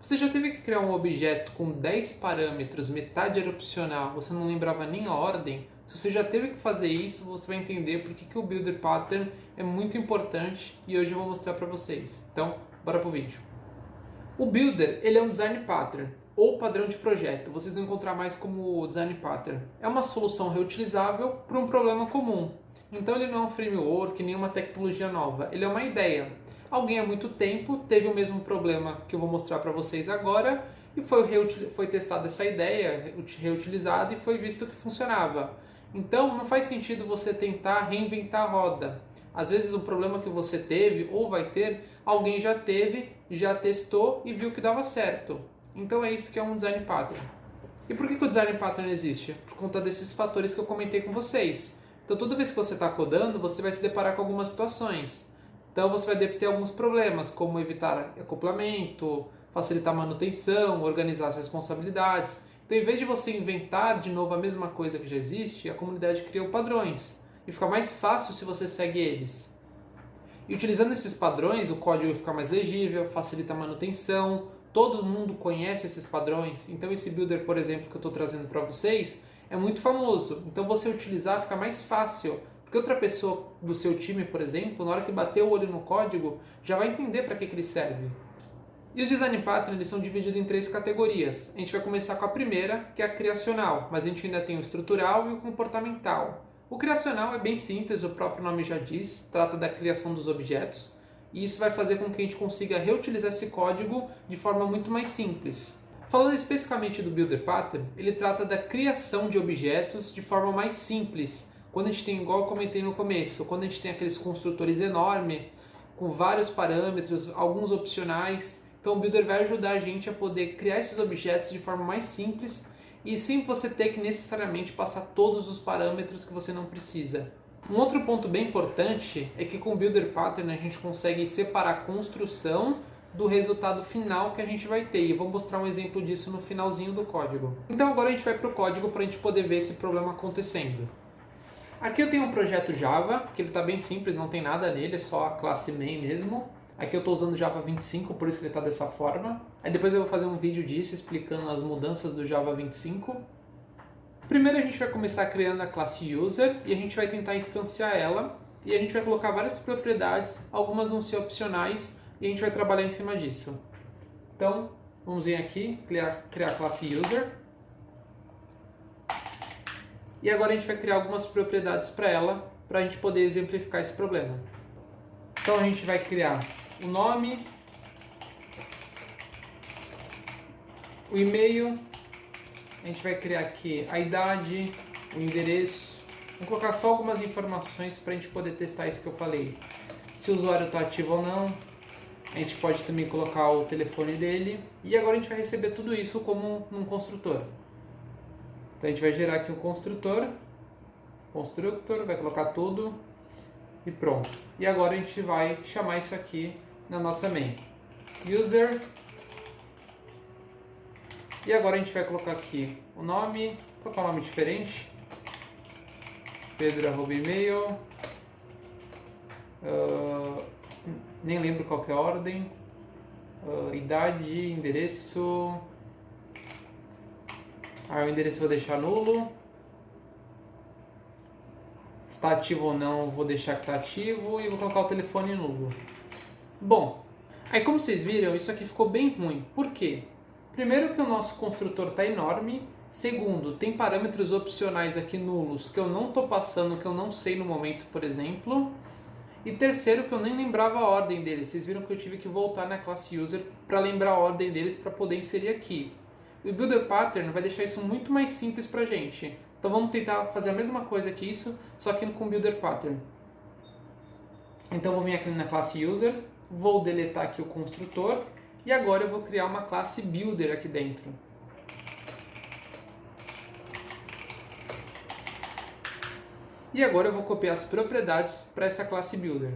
Você já teve que criar um objeto com 10 parâmetros, metade era opcional, você não lembrava nem a ordem? Se você já teve que fazer isso, você vai entender por que o Builder Pattern é muito importante e hoje eu vou mostrar para vocês. Então, bora pro vídeo. O Builder, ele é um Design Pattern, ou padrão de projeto, vocês vão encontrar mais como Design Pattern. É uma solução reutilizável para um problema comum. Então ele não é um framework, nem uma tecnologia nova, ele é uma ideia. Alguém há muito tempo teve o mesmo problema que eu vou mostrar para vocês agora e foi testada essa ideia, reutilizada e foi visto que funcionava. Então não faz sentido você tentar reinventar a roda. Às vezes o problema que você teve ou vai ter, alguém já teve, já testou e viu que dava certo. Então é isso que é um Design Pattern. E por que o Design Pattern existe? Por conta desses fatores que eu comentei com vocês. Então toda vez que você está codando, você vai se deparar com algumas situações. Então você vai ter alguns problemas, como evitar acoplamento, facilitar a manutenção, organizar as responsabilidades. Então, em vez de você inventar de novo a mesma coisa que já existe, a comunidade criou padrões. E fica mais fácil se você segue eles. E utilizando esses padrões, o código fica mais legível, facilita a manutenção, todo mundo conhece esses padrões. Então esse builder, por exemplo, que eu estou trazendo para vocês, é muito famoso. Então você utilizar fica mais fácil. Porque outra pessoa do seu time, por exemplo, na hora que bater o olho no código, já vai entender para que ele serve. E os Design Patterns eles são divididos em 3 categorias. A gente vai começar com a primeira, que é a criacional, mas a gente ainda tem o estrutural e o comportamental. O criacional é bem simples, o próprio nome já diz, trata da criação dos objetos, e isso vai fazer com que a gente consiga reutilizar esse código de forma muito mais simples. Falando especificamente do Builder Pattern, ele trata da criação de objetos de forma mais simples, quando a gente tem, igual eu comentei no começo, quando a gente tem aqueles construtores enormes, com vários parâmetros, alguns opcionais. Então o Builder vai ajudar a gente a poder criar esses objetos de forma mais simples e sem você ter que necessariamente passar todos os parâmetros que você não precisa. Um outro ponto bem importante é que com o Builder Pattern a gente consegue separar a construção do resultado final que a gente vai ter. E eu vou mostrar um exemplo disso no finalzinho do código. Então agora a gente vai para o código para a gente poder ver esse problema acontecendo. Aqui eu tenho um projeto Java, que ele está bem simples, não tem nada nele, é só a classe main mesmo. Aqui eu estou usando Java 25, por isso que ele está dessa forma. Aí depois eu vou fazer um vídeo disso, explicando as mudanças do Java 25. Primeiro a gente vai começar criando a classe User, e a gente vai tentar instanciar ela. E a gente vai colocar várias propriedades, algumas vão ser opcionais, e a gente vai trabalhar em cima disso. Então, vamos vir aqui, criar a classe User. E agora a gente vai criar algumas propriedades para ela, para a gente poder exemplificar esse problema. Então a gente vai criar o nome, o e-mail, a gente vai criar aqui a idade, o endereço. Vou colocar só algumas informações para a gente poder testar isso que eu falei. Se o usuário está ativo ou não. A gente pode também colocar o telefone dele. E agora a gente vai receber tudo isso como um construtor. Então a gente vai gerar aqui um construtor, vai colocar tudo e pronto. E agora a gente vai chamar isso aqui na nossa main. User. E agora a gente vai colocar aqui o nome, vou colocar um nome diferente. Pedro@email. Nem lembro qual que é a ordem. Idade, endereço. O endereço eu vou deixar nulo. Se está ativo ou não, vou deixar que está ativo e vou colocar o telefone nulo. Bom, aí como vocês viram, isso aqui ficou bem ruim. Por quê? Primeiro que o nosso construtor está enorme. Segundo, tem parâmetros opcionais aqui nulos que eu não estou passando, que eu não sei no momento, por exemplo. E terceiro, que eu nem lembrava a ordem deles. Vocês viram que eu tive que voltar na classe User para lembrar a ordem deles para poder inserir aqui. O Builder Pattern vai deixar isso muito mais simples para a gente. Então vamos tentar fazer a mesma coisa que isso, só que com o Builder Pattern. Então vou vir aqui na classe User, vou deletar aqui o construtor e agora eu vou criar uma classe Builder aqui dentro. E agora eu vou copiar as propriedades para essa classe Builder.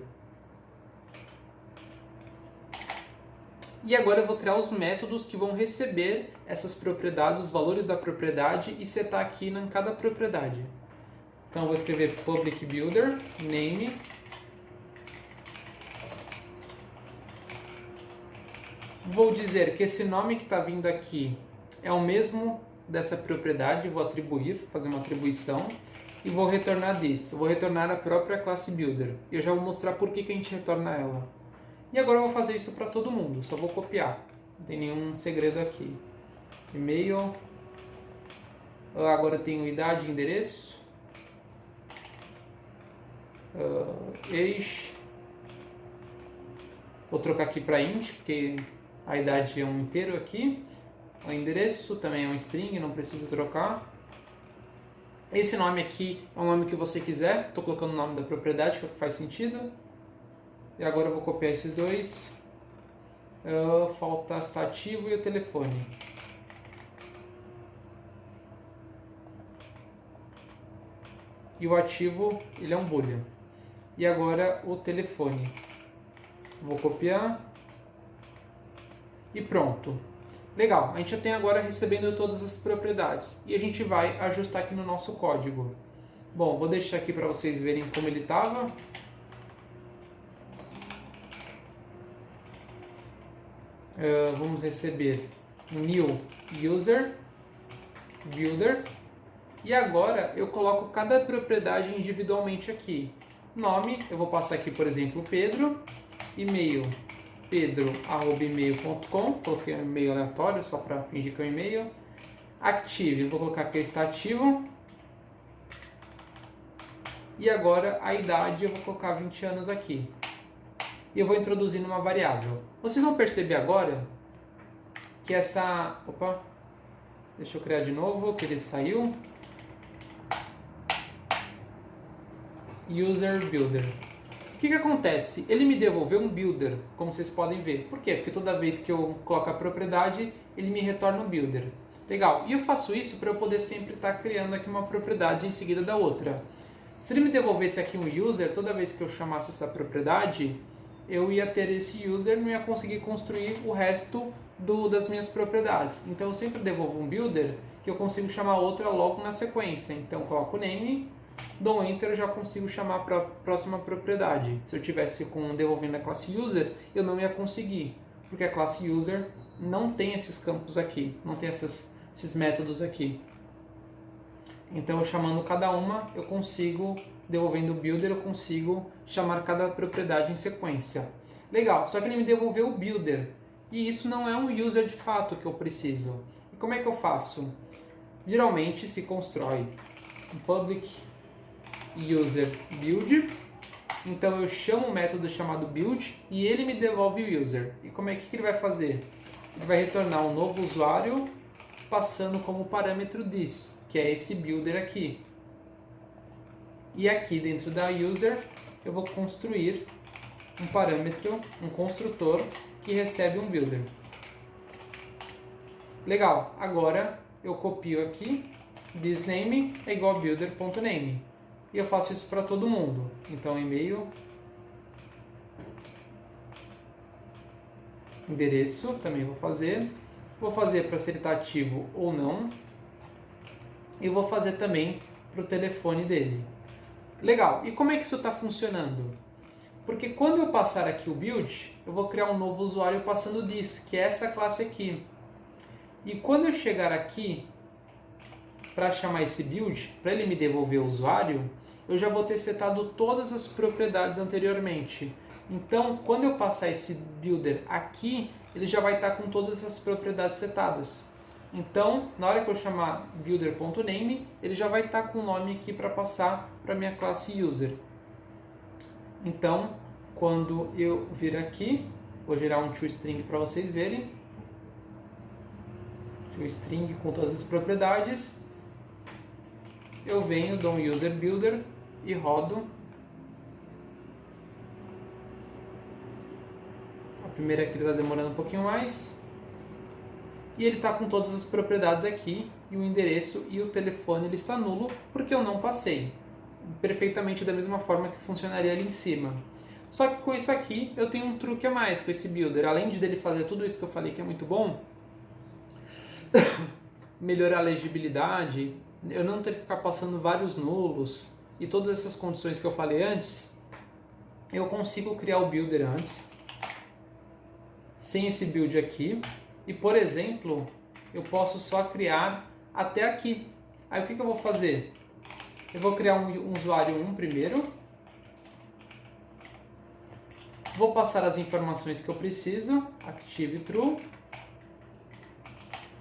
E agora eu vou criar os métodos que vão receber essas propriedades, os valores da propriedade e setar aqui em cada propriedade. Então eu vou escrever public builder, name, Vou dizer que esse nome que está vindo aqui é o mesmo dessa propriedade, vou atribuir, fazer uma atribuição, e vou retornar this. Vou retornar a própria classe builder. E eu já vou mostrar por que a gente retorna ela. E agora eu vou fazer isso para todo mundo, só vou copiar. Não tem nenhum segredo aqui. E-mail. Agora eu tenho idade e endereço. Age. Vou trocar aqui para int, porque a idade é um inteiro aqui. O endereço também é um string, não preciso trocar. Esse nome aqui é o nome que você quiser. Estou colocando o nome da propriedade, que é o que faz sentido. E agora eu vou copiar esses dois. Falta estar ativo e o telefone. E o ativo, ele é um boolean. E agora o telefone. Vou copiar. E pronto. Legal, a gente já tem agora recebendo todas as propriedades. E a gente vai ajustar aqui no nosso código. Bom, vou deixar aqui para vocês verem como ele estava. Vamos receber new user builder. E agora eu coloco cada propriedade individualmente aqui. Nome, eu vou passar aqui, por exemplo, Pedro. E-mail, pedro@email.com. Coloquei um e-mail aleatório só para fingir que é um e-mail. Active, vou colocar que está ativo. E agora a idade eu vou colocar 20 anos aqui. E eu vou introduzir numa variável. Vocês vão perceber agora que essa... Opa! Deixa eu criar de novo, que ele saiu. User Builder. O que acontece? Ele me devolveu um builder, como vocês podem ver. Por quê? Porque toda vez que eu coloco a propriedade, ele me retorna um builder. Legal. E eu faço isso para eu poder sempre estar criando aqui uma propriedade em seguida da outra. Se ele me devolvesse aqui um user, toda vez que eu chamasse essa propriedade, eu ia ter esse user e não ia conseguir construir o resto das minhas propriedades. Então eu sempre devolvo um builder que eu consigo chamar outra logo na sequência. Então eu coloco o name, dou enter, eu já consigo chamar para a próxima propriedade. Se eu tivesse devolvendo a classe user, eu não ia conseguir, porque a classe user não tem esses campos aqui, não tem esses métodos aqui. Então eu chamando cada uma, eu consigo, devolvendo o builder, eu consigo chamar cada propriedade em sequência. Legal, só que ele me devolveu o builder, e isso não é um user de fato que eu preciso. E como é que eu faço? Geralmente se constrói um public user build, então eu chamo um método chamado build e ele me devolve o user. E como é que ele vai fazer? Ele vai retornar um novo usuário passando como parâmetro this, que é esse builder aqui. E aqui dentro da user eu vou construir um parâmetro, um construtor que recebe um builder. Legal, agora eu copio aqui, this name é igual a builder.name. E eu faço isso para todo mundo. Então, e-mail, endereço, também vou fazer. Vou fazer para se ele está ativo ou não. E vou fazer também para o telefone dele. Legal, e como é que isso está funcionando? Porque quando eu passar aqui o build, eu vou criar um novo usuário passando this, que é essa classe aqui. E quando eu chegar aqui, para chamar esse build, para ele me devolver o usuário, eu já vou ter setado todas as propriedades anteriormente. Então, quando eu passar esse builder aqui, ele já vai estar com todas as propriedades setadas. Então, na hora que eu chamar builder.name, ele já vai estar com o nome aqui para passar para a minha classe user. Então, quando eu vir aqui, vou gerar um toString para vocês verem. ToString com todas as propriedades. Eu venho, dou um user builder e rodo. A primeira aqui está demorando um pouquinho mais. E ele está com todas as propriedades aqui, e o endereço e o telefone ele está nulo, porque eu não passei. Perfeitamente da mesma forma que funcionaria ali em cima. Só que com isso aqui, eu tenho um truque a mais com esse builder. Além de dele fazer tudo isso que eu falei que é muito bom, melhorar a legibilidade, eu não ter que ficar passando vários nulos, e todas essas condições que eu falei antes, eu consigo criar o builder antes, sem esse build aqui. E, por exemplo, eu posso só criar até aqui. Aí o que eu vou fazer? Eu vou criar um usuário 1 primeiro. Vou passar as informações que eu preciso. Active true.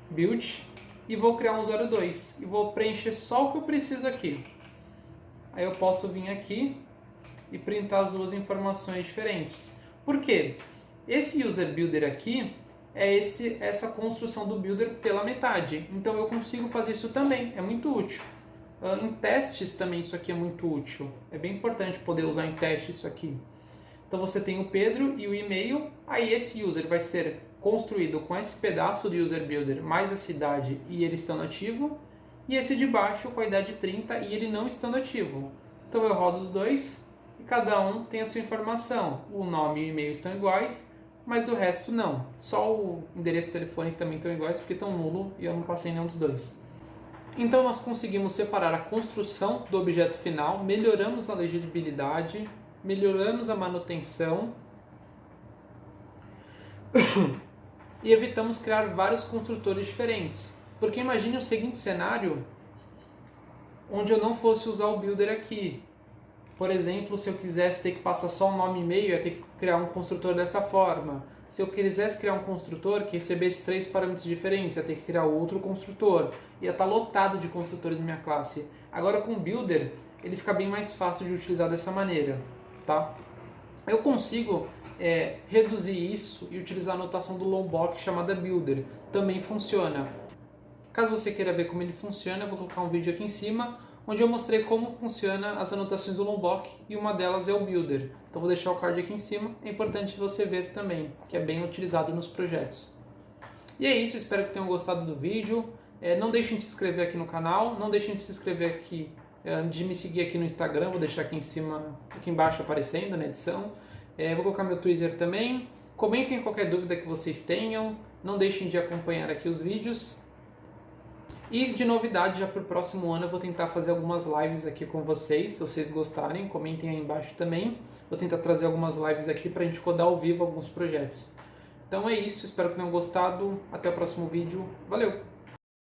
Build. E vou criar um usuário 2. E vou preencher só o que eu preciso aqui. Aí eu posso vir aqui e printar as duas informações diferentes. Por quê? Esse user builder aqui é essa construção do builder pela metade. Então eu consigo fazer isso também, é muito útil. Em testes também isso aqui é muito útil. É bem importante poder usar em teste isso aqui. Então você tem o Pedro e o e-mail, aí esse user vai ser construído com esse pedaço do user builder mais a cidade e ele estando ativo, e esse de baixo com a idade 30 e ele não estando ativo. Então eu rodo os dois e cada um tem a sua informação. O nome e o e-mail estão iguais, mas o resto não. Só o endereço telefônico também estão iguais porque estão nulo e eu não passei nenhum dos dois. Então nós conseguimos separar a construção do objeto final, melhoramos a legibilidade, melhoramos a manutenção e evitamos criar vários construtores diferentes. Porque imagine o seguinte cenário, onde eu não fosse usar o builder aqui. Por exemplo, se eu quisesse ter que passar só o nome e e-mail, eu ia ter que criar um construtor dessa forma. Se eu quisesse criar um construtor que recebesse 3 parâmetros diferentes, eu ia ter que criar outro construtor. Ia estar lotado de construtores na minha classe. Agora com o builder, ele fica bem mais fácil de utilizar dessa maneira. Tá? Eu consigo reduzir isso e utilizar a notação do Lombok chamada builder. Também funciona. Caso você queira ver como ele funciona, eu vou colocar um vídeo aqui em cima, onde eu mostrei como funciona as anotações do Lombok e uma delas é o builder. Então vou deixar o card aqui em cima, é importante você ver também, que é bem utilizado nos projetos. E é isso, espero que tenham gostado do vídeo. Não deixem de se inscrever aqui no canal, não deixem de se inscrever aqui, de me seguir aqui no Instagram, vou deixar aqui em cima, aqui embaixo aparecendo na edição. Vou colocar meu Twitter também. Comentem qualquer dúvida que vocês tenham, não deixem de acompanhar aqui os vídeos. E de novidade, já para o próximo ano eu vou tentar fazer algumas lives aqui com vocês, se vocês gostarem, comentem aí embaixo também. Vou tentar trazer algumas lives aqui para a gente codar ao vivo alguns projetos. Então é isso, espero que tenham gostado, até o próximo vídeo, valeu!